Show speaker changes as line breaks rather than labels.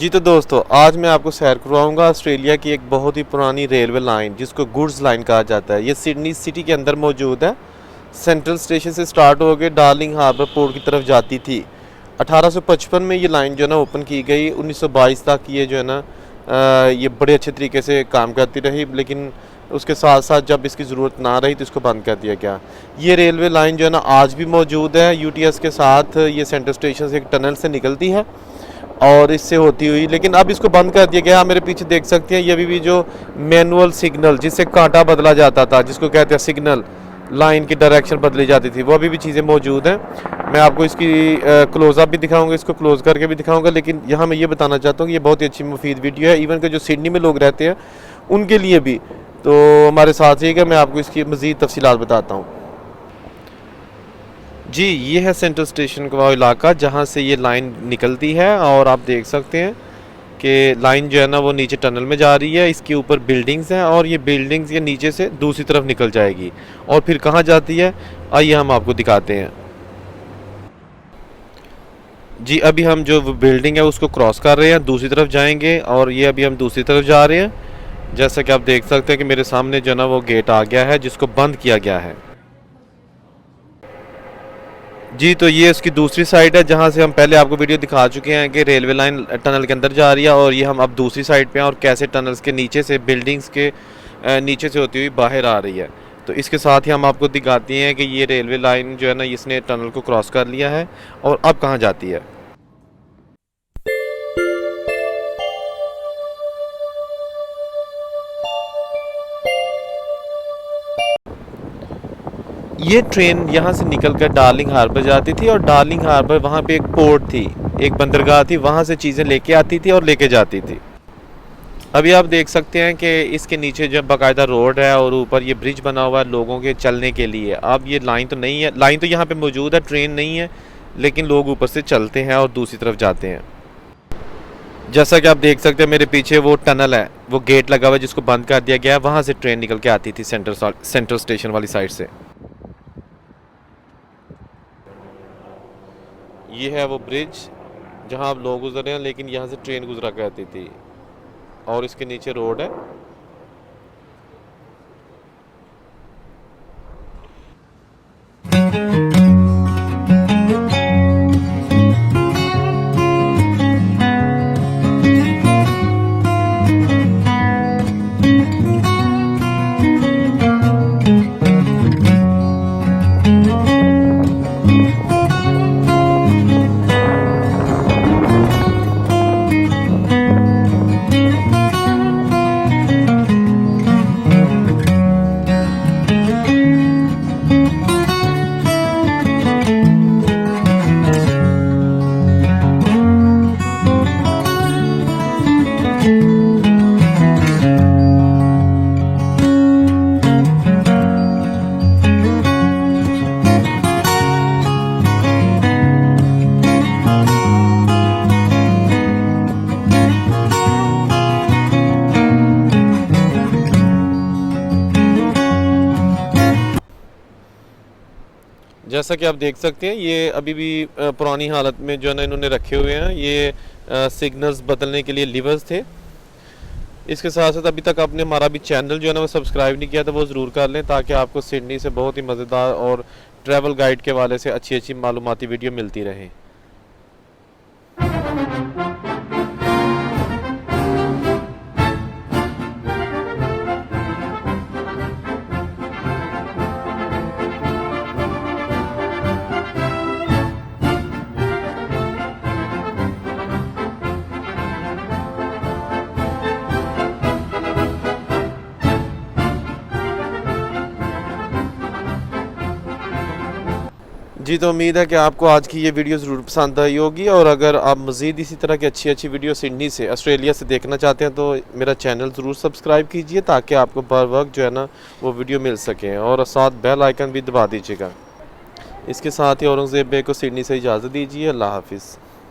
जी तो दोस्तों, आज मैं आपको सैर करवाऊंगा ऑस्ट्रेलिया की एक बहुत ही पुरानी रेलवे लाइन जिसको गुड्स लाइन कहा जाता है। ये सिडनी सिटी के अंदर मौजूद है। सेंट्रल स्टेशन से स्टार्ट होकर डार्लिंग हार्बर पोर्ट की तरफ जाती थी। 1855 में ये लाइन जो है ना ओपन की गई। 1922 तक ये जो है ना ये बड़े अच्छे तरीके से काम करती रही, लेकिन उसके साथ साथ जब इसकी ज़रूरत ना रही तो इसको बंद कर दिया गया। ये रेलवे लाइन जो है ना आज भी मौजूद है। यूटीएस के साथ ये सेंट्रल स्टेशन से एक टनल से निकलती है और इससे होती हुई, लेकिन अब इसको बंद कर दिया गया। आप मेरे पीछे देख सकते हैं, ये अभी भी जो मैनुअल सिग्नल जिससे कांटा बदला जाता था, जिसको कहते हैं सिग्नल, लाइन की डायरेक्शन बदली जाती थी, वो अभी भी चीज़ें मौजूद हैं। मैं आपको इसकी क्लोज़अप भी दिखाऊंगा, इसको क्लोज़ करके भी दिखाऊंगा, लेकिन यहाँ मैं ये बताना चाहता हूँ कि ये बहुत ही अच्छी मुफीद वीडियो है, इवन के जो सिडनी में लोग रहते हैं उनके लिए भी। तो हमारे साथ रहिएगा, मैं आपको इसकी मज़ीद तफसीलात बताता हूँ। जी, ये है सेंट्रल स्टेशन का वो इलाका जहाँ से ये लाइन निकलती है, और आप देख सकते हैं कि लाइन जो है ना वो नीचे टनल में जा रही है। इसके ऊपर बिल्डिंग्स हैं और ये बिल्डिंग्स के नीचे से दूसरी तरफ निकल जाएगी और फिर कहाँ जाती है आइए हम आपको दिखाते हैं। जी, अभी हम जो बिल्डिंग है उसको क्रॉस कर रहे हैं, दूसरी तरफ जाएंगे, और ये अभी हम दूसरी तरफ जा रहे हैं। जैसा कि आप देख सकते हैं कि मेरे सामने जो है ना वो गेट आ गया है जिसको बंद किया गया है। जी, तो ये उसकी दूसरी साइड है जहाँ से हम पहले आपको वीडियो दिखा चुके हैं कि रेलवे लाइन टनल के अंदर जा रही है, और ये हम अब दूसरी साइड पे हैं और कैसे टनल्स के नीचे से, बिल्डिंग्स के नीचे से होती हुई बाहर आ रही है। तो इसके साथ ही हम आपको दिखाते हैं कि ये रेलवे लाइन जो है ना इसने टनल को क्रॉस कर लिया है और अब कहाँ जाती है। ये ट्रेन यहाँ से निकलकर डार्लिंग हार्बर जाती थी, और डार्लिंग हार्बर वहाँ पे एक पोर्ट थी, एक बंदरगाह थी, वहाँ से चीज़ें लेके आती थी और लेके जाती थी। अभी आप देख सकते हैं कि इसके नीचे जब बाकायदा रोड है और ऊपर ये ब्रिज बना हुआ है लोगों के चलने के लिए। अब ये लाइन तो नहीं है, लाइन तो यहाँ पे मौजूद है, ट्रेन नहीं है, लेकिन लोग ऊपर से चलते हैं और दूसरी तरफ जाते हैं। जैसा कि आप देख सकते हैं मेरे पीछे वो टनल है, वो गेट लगा हुआ है जिसको बंद कर दिया गया है, वहाँ से ट्रेन निकल के आती थी सेंट्रल स्टेशन वाली साइड से। ये है वो ब्रिज जहाँ अब लोग गुजर रहे हैं, लेकिन यहाँ से ट्रेन गुजरा करती थी, और इसके नीचे रोड है। जैसा कि आप देख सकते हैं ये अभी भी पुरानी हालत में जो है ना इन्होंने रखे हुए हैं। ये सिग्नल्स बदलने के लिए लीवर्स थे। इसके साथ साथ अभी तक आपने हमारा भी चैनल जो है ना वो सब्सक्राइब नहीं किया, तो वो ज़रूर कर लें, ताकि आपको सिडनी से बहुत ही मज़ेदार और ट्रैवल गाइड के वाले से अच्छी अच्छी मालूमाती वीडियो मिलती रहे। जी, तो उम्मीद है कि आपको आज की ये वीडियो ज़रूर पसंद आई होगी, और अगर आप मज़ीद इसी तरह की अच्छी अच्छी वीडियो सिडनी से, ऑस्ट्रेलिया से देखना चाहते हैं तो मेरा चैनल ज़रूर सब्सक्राइब कीजिए, ताकि आपको बर वक्त जो है ना वो वीडियो मिल सकें, और साथ बेल आइकन भी दबा दीजिएगा। इसके साथ ही औरंगज़ेब बे को सिडनी से इजाज़त दीजिए। अल्लाह हाफिज़।